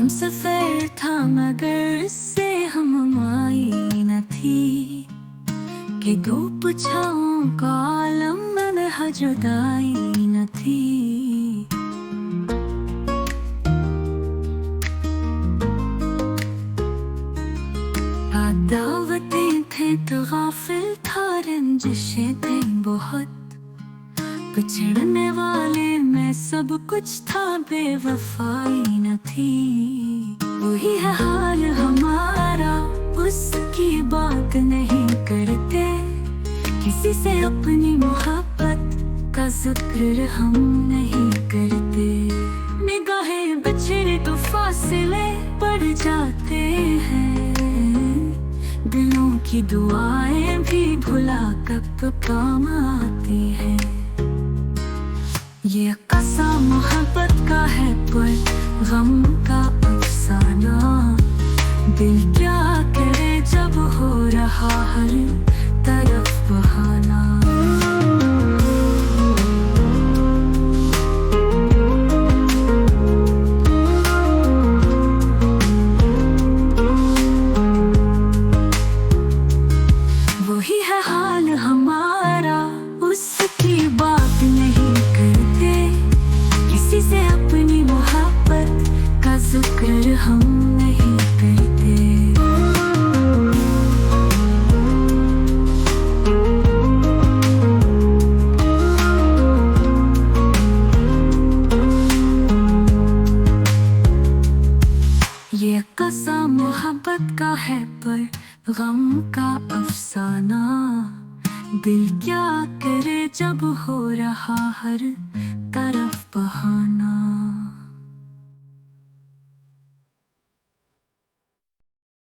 हम सफर था मगर इससे हम आई न थी कि धूप छाँव का आलम में जुदाई न थी। दावतें थे तो गाफिल था, रंजिशें थी बहुत, बिछड़ने वाले में सब कुछ था, बेवफाई न थी। वही है हाल हमारा, उसकी बात नहीं करते, किसी से अपनी मोहब्बत का जिक्र हम नहीं करते। निगाहें बिछड़े तो फासले पड़ जाते हैं, दिलों की दुआएं भी भुला कब काम आती हैं। ये कसा मोहब्बत का है पर गम का अफसाना, दिल क्या करे जब हो रहा हर तरफ बहाना। वही है हाल हमारा, उसकी बात नहीं करते, किसी से अपनी मोहब्बत का जिक्र हम नहीं करते। ये कसा मोहब्बत का है पर गम का अफसाना, दिल क्या करे जब हो रहा हर तरफ बहाना।